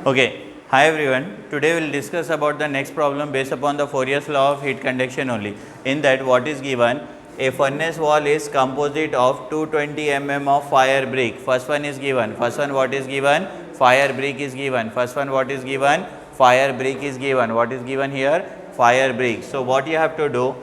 Okay, hi everyone. Today we will discuss about the next problem based upon the Fourier's law of heat conduction only. In that, what is given? A furnace wall is composite of 220 mm of fire brick. First one is given. First one what is given? Fire brick is given. First one what is given? Fire brick is given. What is given here? Fire brick. So what you have to do?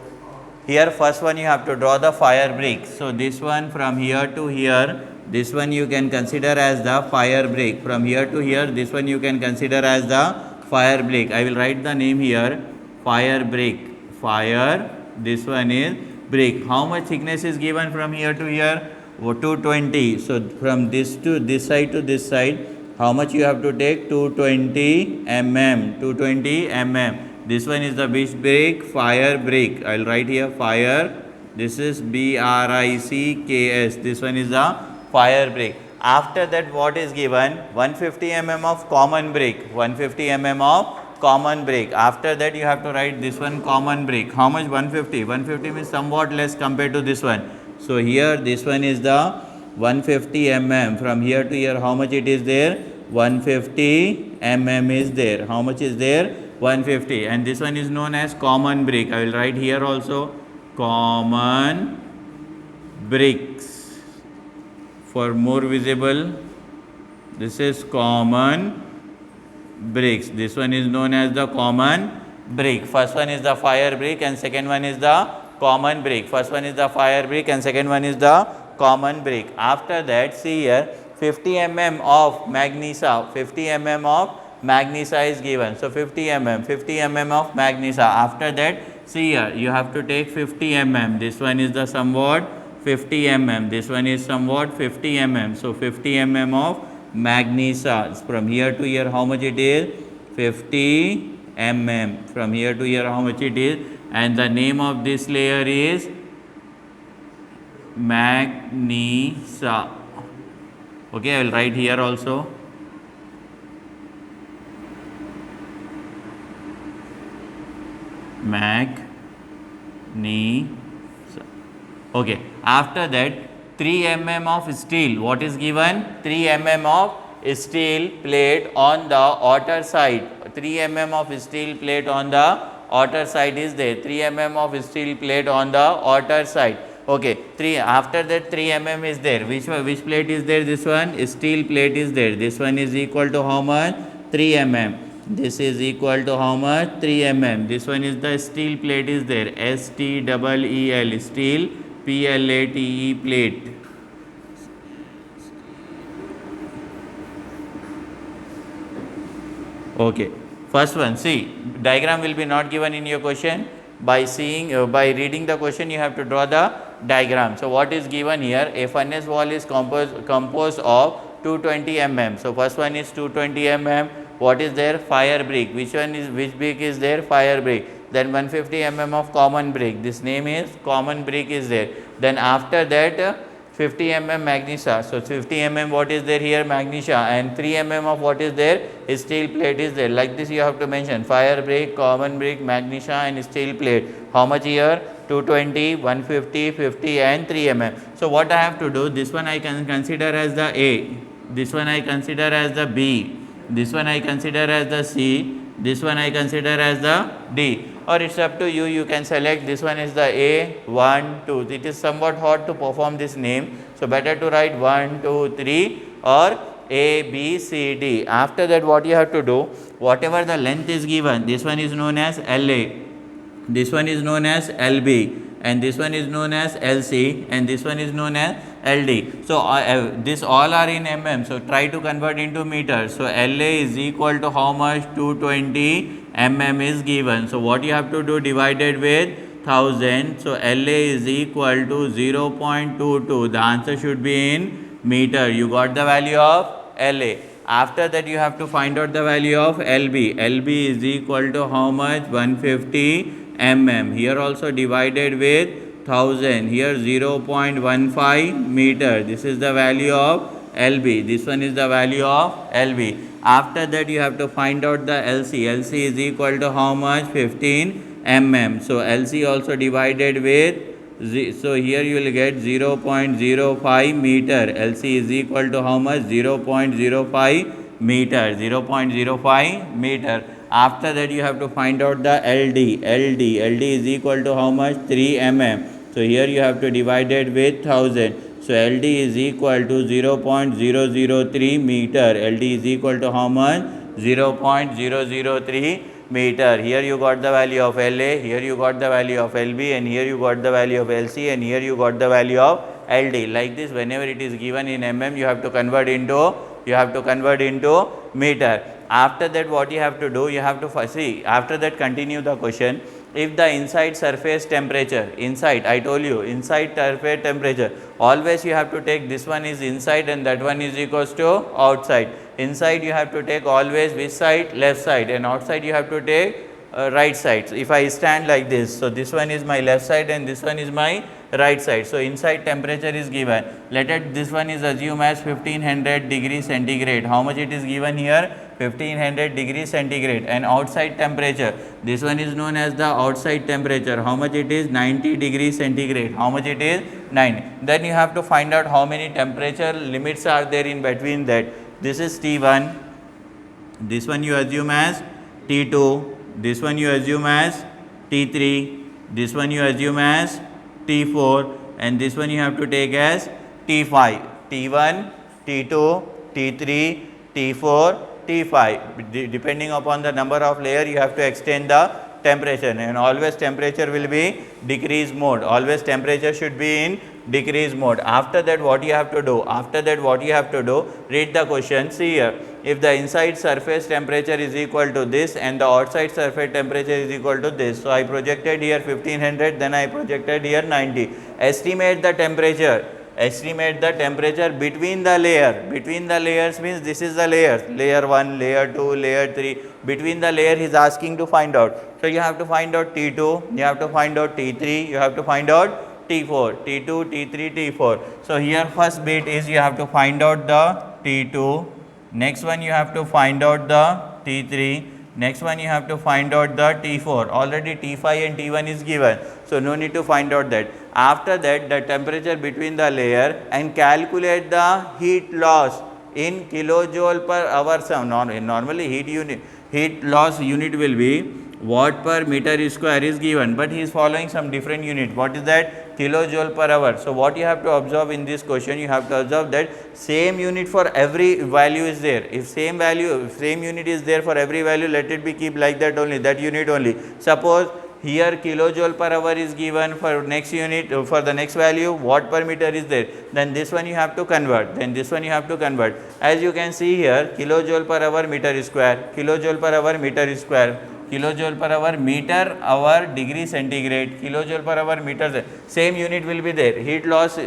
Here first one you have to draw the fire brick. So this one from here to here, this one you can consider as the fire brick. From here to here, this one you can consider as the fire brick. I will write the name here, fire brick. Fire, this one is brick. How much thickness is given from here to here? 220. So from this to this side, how much you have to take? 220 mm. 220 mm. This one is the which brick? Fire brick. I will write here fire. This is BRICKS. This one is the fire brick. After that, what is given? 150 mm of common brick. 150 mm of common brick. After that, you have to write this one common brick. How much? 150. 150 means somewhat less compared to this one. So here, this one is the 150 mm. From here to here, how much it is there? 150 mm is there. How much is there? 150. And this one is known as common brick. I will write here also common bricks for more visible. This is common bricks. This one is known as the common brick. First one is the fire brick and second one is the common brick. First one is the fire brick and second one is the common brick. After that, see here, 50 mm of magnesia. 50 mm of magnesia is given. So 50 mm of magnesia. After that, see here, you have to take 50 mm. This one is the somewhat 50 mm. This one is somewhat 50 mm. So 50 mm of magnesia. From here to here, how much it is? 50 mm. From here to here, how much it is? And the name of this layer is magnesia. Okay, I will write here also. Magnesia. Okay. After that, 3 mm of steel. What is given? 3 mm of steel plate on the outer side. 3 mm of steel plate on the outer side is there. 3 mm of steel plate on the outer side. Okay. 3. After that, 3 mm is there. Which plate is there? This one. Steel plate is there. This one is equal to how much? 3 mm. This is equal to how much? 3 mm. This one is the steel plate is there. STEEL. Steel PLATE plate. Okay. First one, see, diagram will be not given in your question. By reading the question, you have to draw the diagram. So what is given here? A furnace wall is composed of 220 mm. So first one is 220 mm. What is there? Fire brick. Which brick is there? Fire brick. Then 150 mm of common brick. This name is common brick is there. Then after that, 50 mm magnesia. So 50 mm what is there here? Magnesia. And 3 mm of what is there? Steel plate is there. Like this you have to mention fire brick, common brick, magnesia and steel plate. How much here? 220, 150, 50 and 3 mm. So what I have to do? This one I can consider as the A. This one I consider as the B. This one I consider as the C. This one I consider as the D. Or it's up to you, you can select this one is the A, 1, 2. It is somewhat hard to perform this name. So better to write 1, 2, 3 or A, B, C, D. After that what you have to do, whatever the length is given, this one is known as LA. This one is known as LB. And this one is known as LC and this one is known as LD. So this all are in mm. So try to convert into meters. So LA is equal to how much? 220 mm is given. So what you have to do? Divided with 1000. So LA is equal to 0.22. The answer should be in meter. You got the value of LA. After that you have to find out the value of LB. LB is equal to how much? 150 mm. Here also divided with 1000. Here 0.15 meter. This is the value of LB. This one is the value of LB. After that you have to find out the LC. LC is equal to how much? 15 mm. So LC also divided with, so here you will get 0.05 meter. LC is equal to how much? 0.05 meter, 0.05 meter. After that you have to find out the LD. LD is equal to how much? 3 mm. So here you have to divide it with 1000. So LD is equal to 0.003 meter. LD is equal to how much? 0.003 meter. Here you got the value of LA, here you got the value of LB, and here you got the value of LC, and here you got the value of LD. Like this, whenever it is given in mm, you have to convert into meter. After that, what you have to do, you have to see, after that continue the question. If the inside surface temperature, inside, I told you, inside surface temperature, always you have to take this one is inside and that one is equals to outside. Inside you have to take always which side? Left side, and outside you have to take right side. So if I stand like this, so this one is my left side and this one is my right side. So inside temperature is given. Let it, this one is assumed as 1500 degrees centigrade. How much it is given here? 1500 degrees centigrade. And outside temperature, this one is known as the outside temperature. How much it is? 90 degrees centigrade. How much it is? 9. Then you have to find out how many temperature limits are there in between that. This is T1, this one you assume as T2, this one you assume as T3, this one you assume as T4, and this one you have to take as T5. T1, T2, T3, T4, T5. Depending upon the number of layer, you have to extend the temperature, and always temperature will be decrease mode. Always temperature should be in decrease mode. After that, what you have to do? Read the question. See here, if the inside surface temperature is equal to this and the outside surface temperature is equal to this. So I projected here 1500, then I projected here 90. Estimate the temperature between the layer. Between the layers means this is the layers, layer 1, layer 2, layer 3. Between the layer he is asking to find out. So you have to find out T2, you have to find out T3, you have to find out T4, T2, T3, T4. So here first bit is you have to find out the T2, next one you have to find out the T3, next one you have to find out the T4. Already T5 and T1 is given, so no need to find out that. After that, the temperature between the layer and calculate the heat loss in kilojoule per hour. Normally heat loss unit will be watt per meter square is given, but he is following some different unit. What is that? Kilojoule per hour. So what you have to observe in this question, you have to observe that same unit for every value is there. If same unit is there for every value, let it be keep like that only, that unit only. Suppose here kilojoule per hour is given for next unit, for the next value watt per meter is there, then this one you have to convert, as you can see here, kilojoule per hour meter square, kilojoule per hour meter square, kilojoule per hour meter hour degree centigrade, kilojoule per hour meter, same unit will be there. Heat loss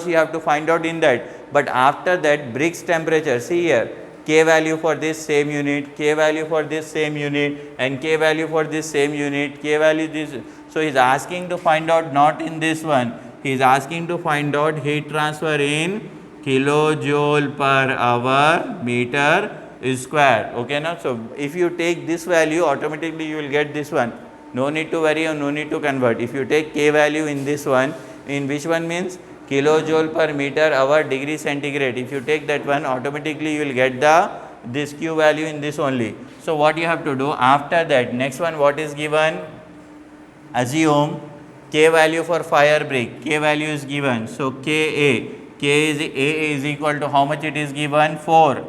you have to find out in that. But after that, Briggs temperature, see here, K value for this same unit, K value for this same unit, and K value for this same unit, K value this. So he is asking to find out not in this one, he is asking to find out heat transfer in kilojoule per hour meter square. Okay, now so if you take this value, automatically you will get this one. No need to worry or no need to convert. If you take K value in this one, in which one means kilojoule per meter hour degree centigrade, if you take that one, automatically you will get this Q value in this only. So what you have to do after that, next one what is given, assume K value for fire brick, K value is given. So A is equal to how much it is given, 4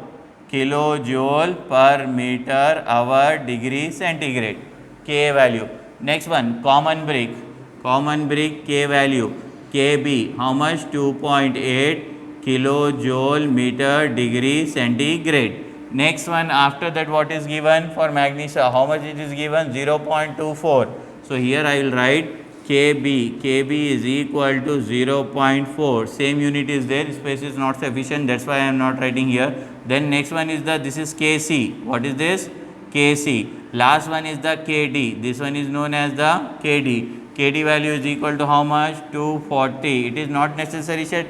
kilojoule per meter hour degree centigrade, K value. Next one, common brick K value, KB, how much, 2.8 kilojoule meter degree centigrade. Next one, after that what is given for magnesia, how much it is given, 0.24. So here I will write KB is equal to 0.4, same unit is there, space is not sufficient, that's why I am not writing here. Then next one is this is KC, what is this, KC. Last one is the KD, this one is known as the KD. KD value is equal to how much, 240. It is not necessary that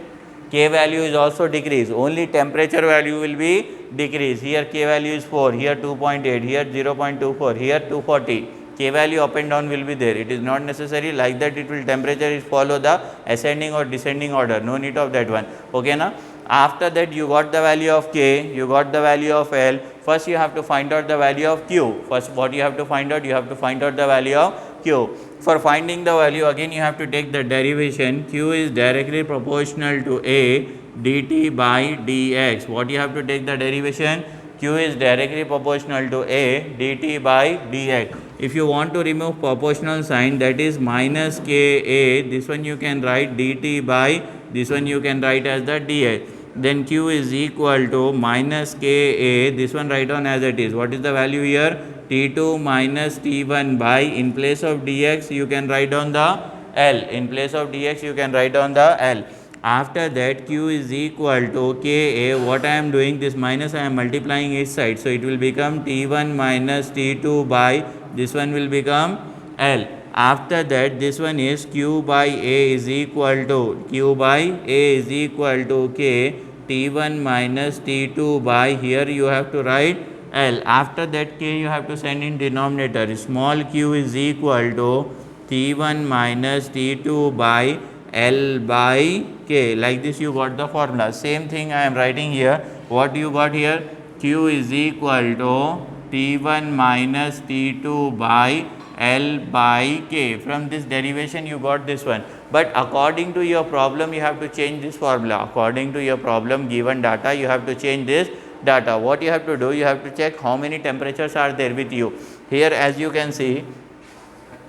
K value is also decreased, only temperature value will be decreased. Here K value is 4, here 2.8, here 0.24, here 240. K value up and down will be there. It is not necessary like that, it will temperature is follow the ascending or descending order, no need of that one. Okay, now After that you got the value of K, you got the value of L. First you have to find out the value of Q. First what you have to find out? You have to find out the value of Q. For finding the value, again you have to take the derivation. Q is directly proportional to A dt by dx. What you have to take the derivation? Q is directly proportional to A dt by dx. If you want to remove proportional sign, that is minus Ka, this one you can write dt by, this one you can write as the dx. Then Q is equal to minus Ka, this one write on as it is. What is the value here? T2 minus T1 by, in place of dx you can write on the L. In place of dx you can write on the L. After that Q is equal to Ka. What I am doing, this minus I am multiplying each side. So it will become T1 minus T2 by, this one will become L. After that this one is Q by A is equal to, Q by A is equal to K T1 minus T2 by, here you have to write L. After that K you have to send in denominator. Small q is equal to T1 minus T2 by L by K. Like this you got the formula. Same thing I am writing here. What you got here? Q is equal to T1 minus T2 by L by K. From this derivation you got this one. But according to your problem you have to change this formula. According to your problem given data you have to change this data. What you have to do? You have to check how many temperatures are there with you. Here as you can see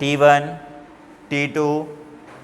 T1, T2,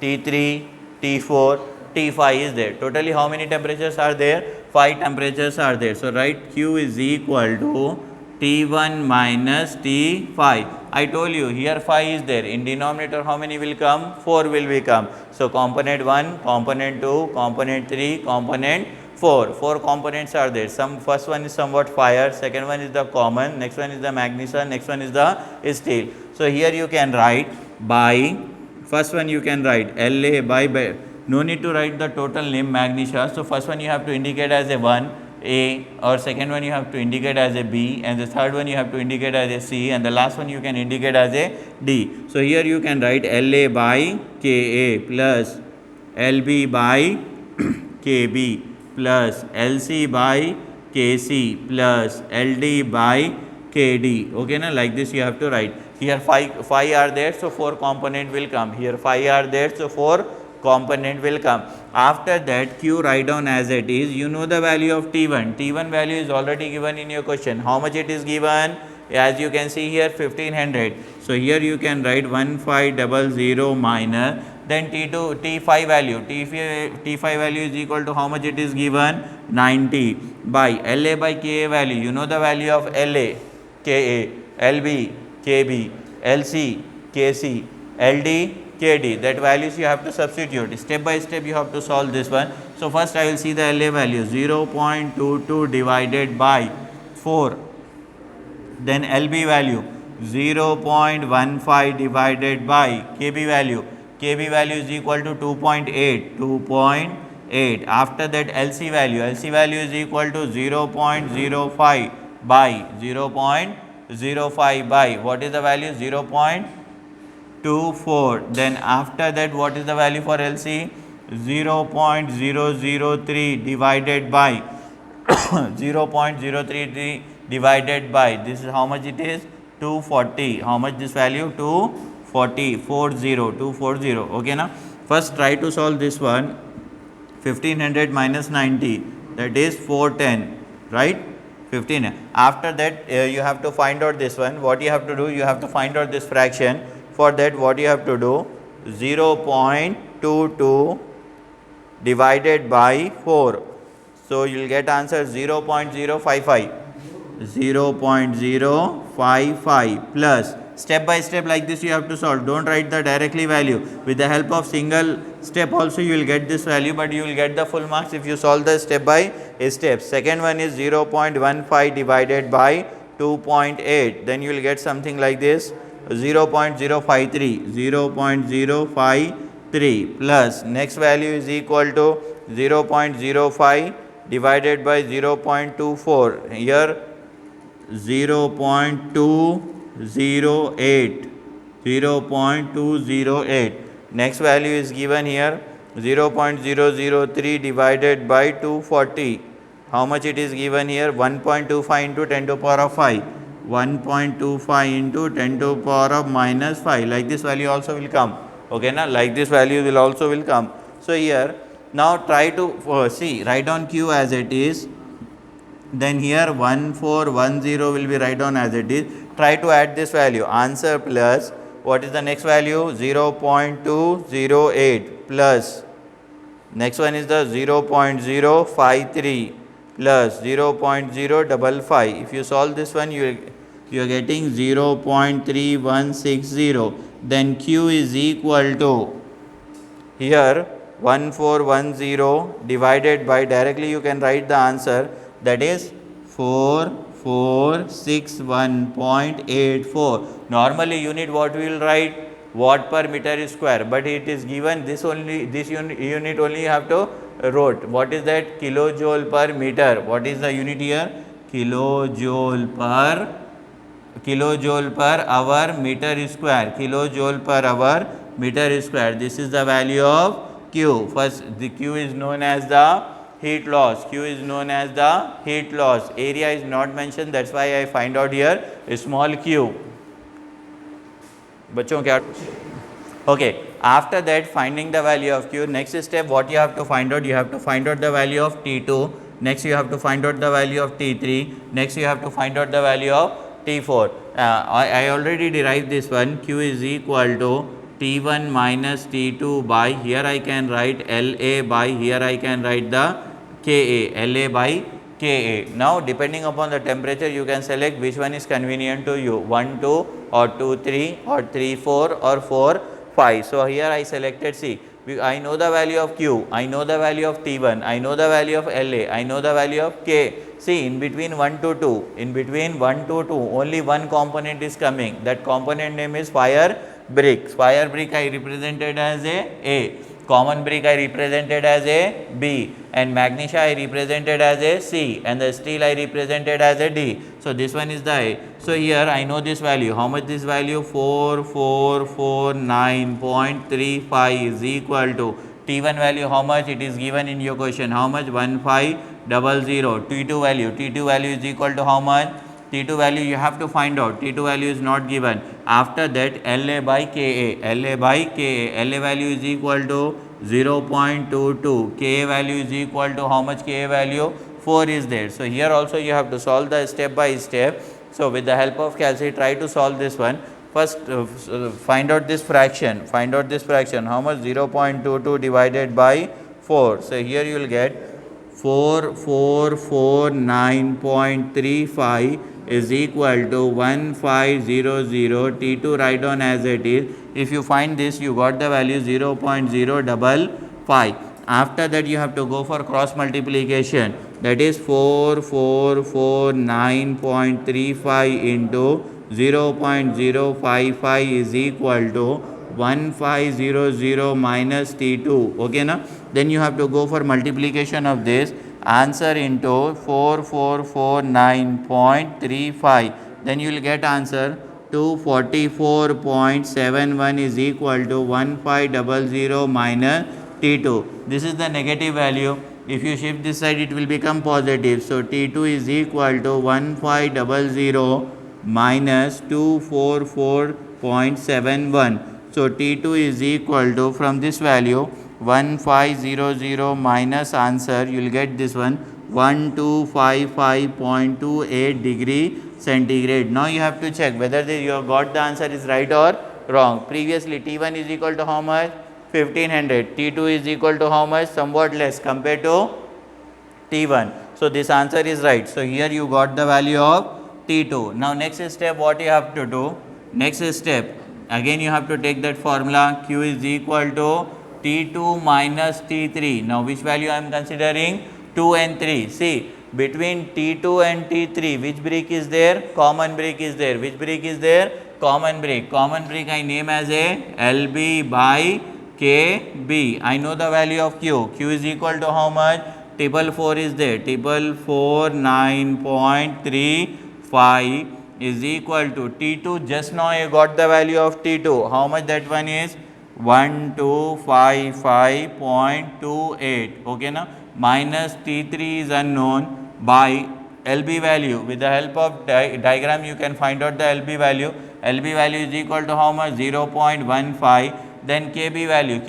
T3, T4, T5 is there. Totally how many temperatures are there? 5 temperatures are there. So write Q is equal to T1 minus T5. I told you here 5 is there. In denominator how many will come? 4 will become. So component 1, component 2, component 3, component 4. 4 components are there. First one is somewhat fire, second one is the common, next one is the magnesia, next one is the steel. So here you can write by, first one you can write La by, no need to write the total name magnesia. So first one you have to indicate as a 1 A, or second one you have to indicate as a B, and the third one you have to indicate as a C, and the last one you can indicate as a D. So here you can write La by Ka plus Lb by Kb plus Lc by Kc plus Ld by Kd. Okay, na? Like this you have to write. Here 5 are there, so 4 component will come. Here 5 are there, so 4 component will come. After that Q write down as it is. You know the value of T1. T1 value is already given in your question. How much it is given? As you can see here 1500. So here you can write 1500 minus, then T5 value. T5 value is equal to how much it is given? 90 by La by Ka value. You know the value of La, Ka, Lb, Kb, Lc, Kc, Ld, Kd. That values you have to substitute. Step by step you have to solve this one. So first I will see the La value 0.22 divided by 4. Then Lb value 0.15 divided by Kb value. Kb value is equal to 2.8. After that Lc value. Lc value is equal to 0.05 by 0.05 by. What is the value? 0.24. Then after that what is the value for Lc? 0.003 divided by 0.033 divided by, this is how much it is? 240. How much this value? 240. Okay na? First try to solve this one. 1500 minus 90, that is 410, right? 15. After that you have to find out this one. What you have to do? You have to find out this fraction. For that what you have to do? 0.22 divided by 4. So you will get answer 0.055. 0.055 plus, step by step like this you have to solve. Don't write the directly value. With the help of single step also you will get this value, but you will get the full marks if you solve the step by step. Second one is 0.15 divided by 2.8. Then you will get something like this, 0.053 plus next value is equal to 0.05 divided by 0.24. Here 0.208. Next value is given here 0.003 divided by 240. How much it is given here? 1.25 into 10 to the power of 5. 1.25 into 10 to the power of minus 5. Like this value also will come. Okay, now like this value will also will come. So here now try to see, write down Q as it is. Then here 1410 will be write down as it is. Try to add this value. Answer plus what is the next value? 0.208 plus next one is the 0.053 plus 0.055. If you solve this one, you are getting 0.3160. Then Q is equal to here 1410 divided by, directly you can write the answer, that is 4461.84. Normally unit what we will write? Watt per meter square, but it is given this only, this unit only you have to wrote. What is that? Kilojoule per meter. What is the unit here? Kilojoule per hour meter square. Kilojoule per hour meter square. This is the value of Q. First, the Q is known as the heat loss. Q is known as the heat loss. Area is not mentioned, that's why I find out here a small q. बच्चों क्या? Okay. After that, finding the value of Q. Next step, what you have to find out? You have to find out the value of T2. Next, you have to find out the value of T3. Next, you have to find out the value of T4. I already derived this one. Q is equal to T1 minus T2 by, here I can write LA by, here I can write the Ka, LA by Ka. Now, depending upon the temperature, you can select which one is convenient to you, 1, 2 or 2, 3 or 3, 4 or 4, 5. So, here I selected C. I know the value of Q, I know the value of T1, I know the value of LA, I know the value of K. See, in between 1 to 2, in between 1 to 2, only one component is coming. That component name is fire brick. Fire brick I represented as A. Common brick I represented as a B, and magnesia I represented as a C, and the steel I represented as a D. So, this one is the A. So, here I know this value. How much this value? 4449.35 is equal to T1 value. How much it is given in your question? How much? 1500. T2 value. T2 value is equal to how much? T2 value you have to find out. T2 value is not given. After that, LA by Ka. LA by Ka. LA value is equal to 0.22. Ka value is equal to how much? Ka value 4 is there. So, here also you have to solve the step by step. So, with the help of calculus, try to solve this one. First, find out this fraction. Find out this fraction. How much? 0.22 divided by 4. So, here you will get 4449.35 is equal to 1500. T2 write down as it is. If you find this, you got the value 0.055. After that, you have to go for cross multiplication. That is 4449.35 into 0.055 is equal to 1500 minus T2. Okay, na? Then you have to go for multiplication of this answer into 4449.35. Then you will get answer 244.71 is equal to 1500 minus T2. This is the negative value. If you shift this side, it will become positive. So, T2 is equal to 1500 minus 244.71. So, T2 is equal to, from this value, 1500 minus answer, you will get this one, 1255.28 degree centigrade. Now, you have to check whether you have got the answer is right or wrong. Previously, T1 is equal to how much? 1500. T2 is equal to how much? Somewhat less compared to T1. So, this answer is right. So, here you got the value of T2. Now, next step what you have to do? Next step, again you have to take that formula, Q is equal to T2 minus T3. Now, which value I am considering? 2 and 3. See, between T2 and T3, which brick is there? Common brick is there. Which brick is there? Common brick. Common brick I name as a LB by KB. I know the value of Q. Q is equal to how much? Table 4 is there. Table 4 9.35 is equal to T2. Just now I got the value of T2. How much that one is? 1255.28. Okay now, minus T3 is unknown. By LB value, with the help of diagram you can find out the LB value. LB value is equal to how much? 0.15. Then KB value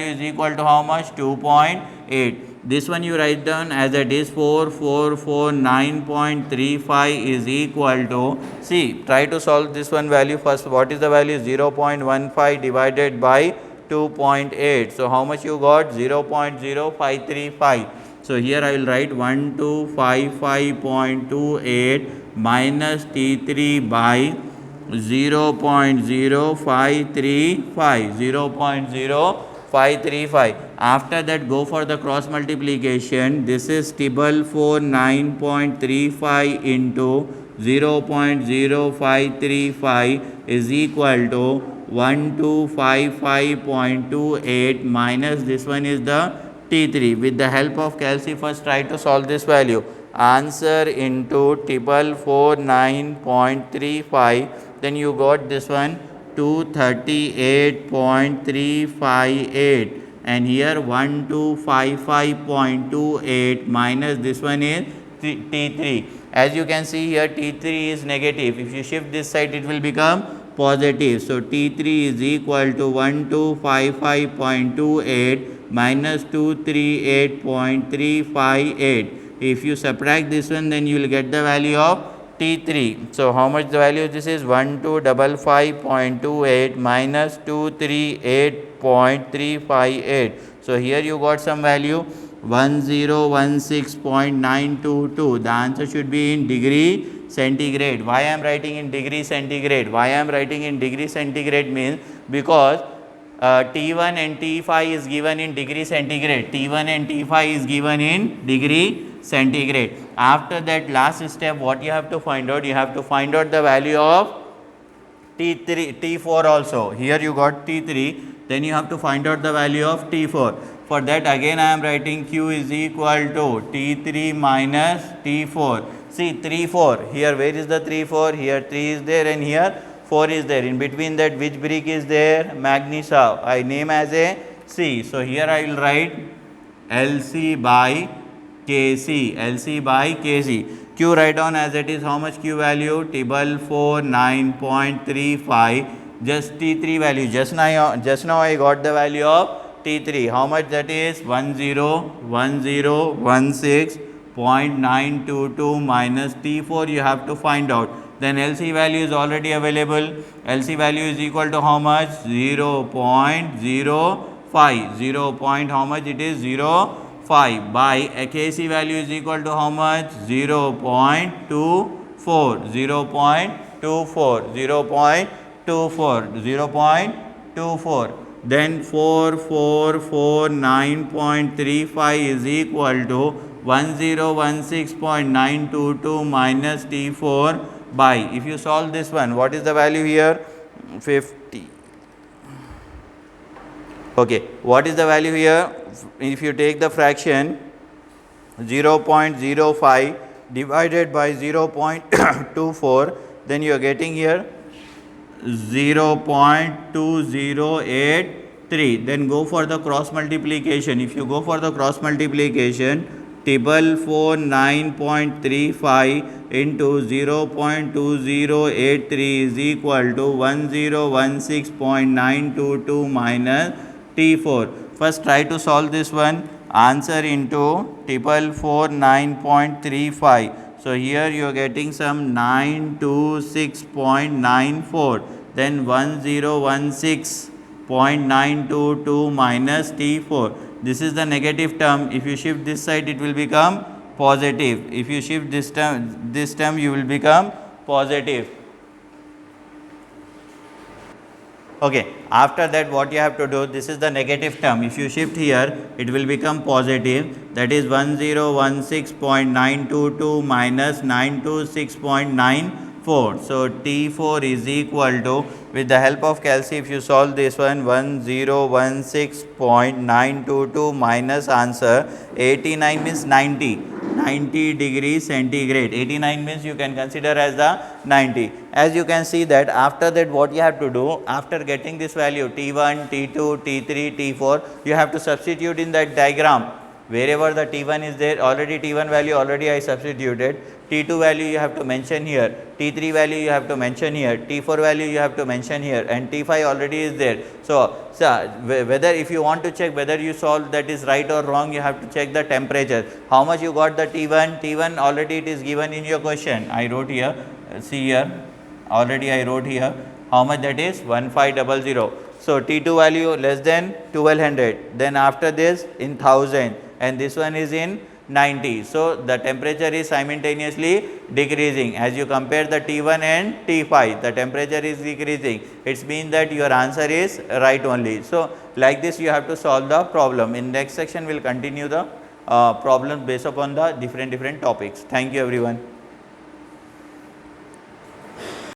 is equal to how much? 2.8. This one you write down as it is 4449.35 is equal to, see, try to solve this one value first. What is the value? 0.15 divided by 2.8. So how much you got? 0.0535. So here I will write 1255.28 minus T3 by 0.0535. 0.0535. After that, go for the cross multiplication. This is table 49.35 into 0.0535 is equal to 1255.28 minus this one is the T3. With the help of calci, first try to solve this value. Answer into table 49.35. Then you got this one 238.358, and here 1255.28 minus this one is T3. As you can see here, T3 is negative. If you shift this side, it will become positive. So T3 is equal to 1255.28 minus 238.358. If you subtract this one, then you will get the value of T3. So how much the value? This is 1255.28 minus 238.358. So here you got some value 1016.922. The answer should be in degree centigrade. Why I am writing in degree centigrade? Why I am writing in degree centigrade means because T1 and T5 is given in degree centigrade. T1 and T5 is given in degree centigrade. After that, last step, what you have to find out? You have to find out the value of T3, T4 also. Here you got T3, then you have to find out the value of T4. For that, again I am writing Q is equal to T3 minus T4. See, 3, 4. Here, where is the 3, 4? Here 3 is there and here 4 is there. In between that, which brick is there? Magnesium. I name as a C. So here I will write LC by Kc. LC by Kc. Q write down as it is. How much Q value? Table 4 9.35. Just T3 value. Just now I got the value of T3. How much that is? 1016.922 minus T4 you have to find out. Then LC value is already available. LC value is equal to how much? 0.05. 0. How much it is? 0.5 by Kc value is equal to how much? 0.24. 0.24. 0.24. Then 4449.35 is equal to 1016.922 minus T4 by, if you solve this one, what is the value here? 50. Okay, what is the value here? If you take the fraction 0.05 divided by 0.24, then you are getting here 0.2083. Then go for the cross multiplication. If you go for the cross multiplication, table 4 9.35 into 0.2083 is equal to 1016.922 minus T4. First try to solve this one. Answer into table 4 9.35. So here you are getting some 926.94. Then 1016.922 minus T4. This is the negative term. If you shift this side, it will become positive. If you shift this term you will become positive. Okay. After that, what you have to do? This is the negative term. If you shift here, it will become positive. That is 1016.922 minus 926.94. So T4 is equal to, with the help of calci, if you solve this one, 1016.922 minus answer 89 means 90. 90 degrees centigrade. 89 means you can consider as the 90. As you can see that after that what you have to do, after getting this value T1, T2, T3, T4, you have to substitute in that diagram. Wherever the T1 is there, already T1 value already I substituted, T2 value you have to mention here, T3 value you have to mention here, T4 value you have to mention here, and T5 already is there. So whether if you want to check whether you solve that is right or wrong, you have to check the temperature. How much you got the T1? T1 already it is given in your question. I wrote here, see here, already I wrote here, how much that is 1500. So T2 value less than 1200, then after this in 1000, and this one is in 90. So the temperature is simultaneously decreasing. As you compare the T1 and T5, the temperature is decreasing. It means that your answer is right only. So like this you have to solve the problem. In next section we will continue the problems based upon the different topics. Thank you everyone.